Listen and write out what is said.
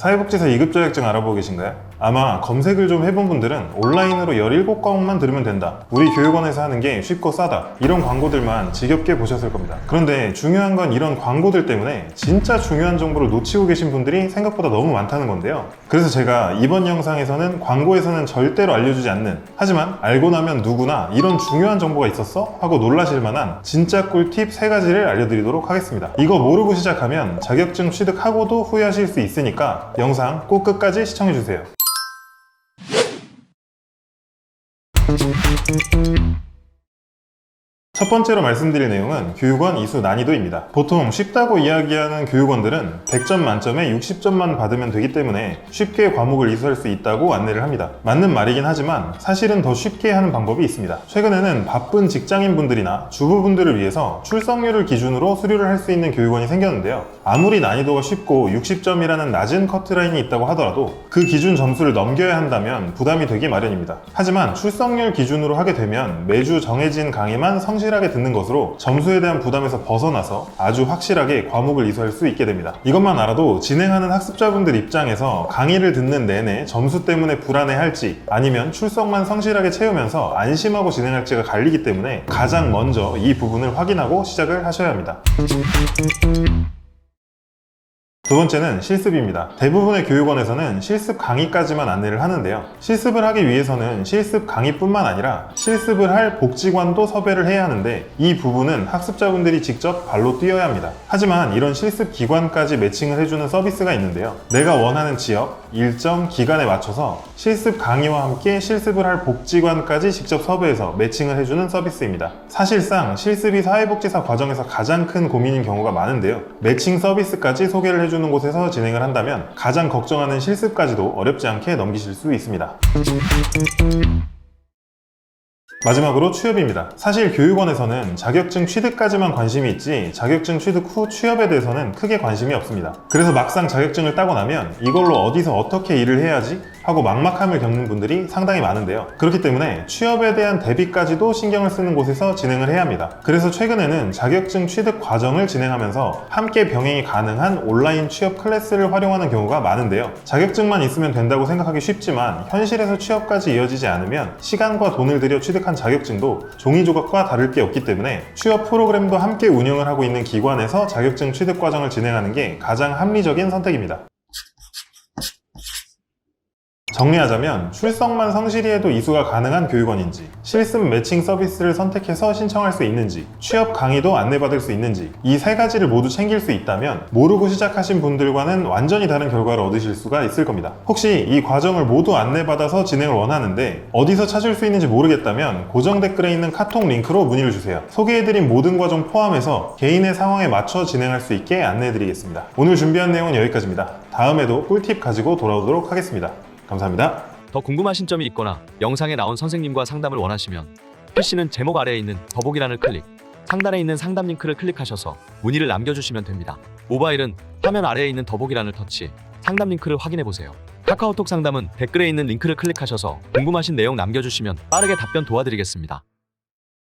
사회복지사 2급 자격증 알아보고 계신가요? 아마 검색을 좀 해본 분들은 온라인으로 17과목만 들으면 된다, 우리 교육원에서 하는 게 쉽고 싸다, 이런 광고들만 지겹게 보셨을 겁니다. 그런데 중요한 건 이런 광고들 때문에 진짜 중요한 정보를 놓치고 계신 분들이 생각보다 너무 많다는 건데요. 그래서 제가 이번 영상에서는 광고에서는 절대로 알려주지 않는, 하지만 알고 나면 누구나 이런 중요한 정보가 있었어? 하고 놀라실 만한 진짜 꿀팁 3가지를 알려드리도록 하겠습니다. 이거 모르고 시작하면 자격증 취득하고도 후회하실 수 있으니까 영상 꼭 끝까지 시청해주세요. 첫 번째로 말씀드릴 내용은 교육원 이수 난이도입니다. 보통 쉽다고 이야기하는 교육원들은 100점 만점에 60점만 받으면 되기 때문에 쉽게 과목을 이수할 수 있다고 안내를 합니다. 맞는 말이긴 하지만 사실은 더 쉽게 하는 방법이 있습니다. 최근에는 바쁜 직장인분들이나 주부분들을 위해서 출석률을 기준으로 수료를 할 수 있는 교육원이 생겼는데요. 아무리 난이도가 쉽고 60점이라는 낮은 커트라인이 있다고 하더라도 그 기준 점수를 넘겨야 한다면 부담이 되기 마련입니다. 하지만 출석률 기준으로 하게 되면 매주 정해진 강의만 성실하게 듣는 것으로 점수에 대한 부담에서 벗어나서 아주 확실하게 과목을 이수할 수 있게 됩니다. 이것만 알아도 진행하는 학습자분들 입장에서 강의를 듣는 내내 점수 때문에 불안해할지 아니면 출석만 성실하게 채우면서 안심하고 진행할지가 갈리기 때문에 가장 먼저 이 부분을 확인하고 시작을 하셔야 합니다. 두 번째는 실습입니다. 대부분의 교육원에서는 실습 강의까지만 안내를 하는데요. 실습을 하기 위해서는 실습 강의뿐만 아니라 실습을 할 복지관도 섭외를 해야 하는데 이 부분은 학습자분들이 직접 발로 뛰어야 합니다. 하지만 이런 실습 기관까지 매칭을 해주는 서비스가 있는데요. 내가 원하는 지역, 일정, 기간에 맞춰서 실습 강의와 함께 실습을 할 복지관까지 직접 섭외해서 매칭을 해주는 서비스입니다. 사실상 실습이 사회복지사 과정에서 가장 큰 고민인 경우가 많은데요. 매칭 서비스까지 소개를 해주는 곳에서 진행을 한다면 가장 걱정하는 실습까지도 어렵지 않게 넘기실 수 있습니다. 마지막으로 취업입니다. 사실 교육원에서는 자격증 취득까지만 관심이 있지 자격증 취득 후 취업에 대해서는 크게 관심이 없습니다. 그래서 막상 자격증을 따고 나면 이걸로 어디서 어떻게 일을 해야지? 하고 막막함을 겪는 분들이 상당히 많은데요. 그렇기 때문에 취업에 대한 대비까지도 신경을 쓰는 곳에서 진행을 해야 합니다. 그래서 최근에는 자격증 취득 과정을 진행하면서 함께 병행이 가능한 온라인 취업 클래스를 활용하는 경우가 많은데요. 자격증만 있으면 된다고 생각하기 쉽지만 현실에서 취업까지 이어지지 않으면 시간과 돈을 들여 취득한 자격증도 종이 조각과 다를 게 없기 때문에 취업 프로그램도 함께 운영을 하고 있는 기관에서 자격증 취득 과정을 진행하는 게 가장 합리적인 선택입니다. 정리하자면 출석만 성실히 해도 이수가 가능한 교육원인지, 실습 매칭 서비스를 선택해서 신청할 수 있는지, 취업 강의도 안내받을 수 있는지, 이 3가지를 모두 챙길 수 있다면 모르고 시작하신 분들과는 완전히 다른 결과를 얻으실 수가 있을 겁니다. 혹시 이 과정을 모두 안내받아서 진행을 원하는데 어디서 찾을 수 있는지 모르겠다면 고정 댓글에 있는 카톡 링크로 문의를 주세요. 소개해드린 모든 과정 포함해서 개인의 상황에 맞춰 진행할 수 있게 안내해드리겠습니다. 오늘 준비한 내용은 여기까지입니다. 다음에도 꿀팁 가지고 돌아오도록 하겠습니다. 감사합니다. 더 궁금하신 점이 있거나 영상에 나온 선생님과 상담을 원하시면 PC는 제목 아래에 있는 더보기란을 클릭, 상단에 있는 상담 링크를 클릭하셔서 문의를 남겨주시면 됩니다. 모바일은 화면 아래에 있는 더보기란을 터치, 상담 링크를 확인해보세요. 카카오톡 상담은 댓글에 있는 링크를 클릭하셔서 궁금하신 내용 남겨주시면 빠르게 답변 도와드리겠습니다.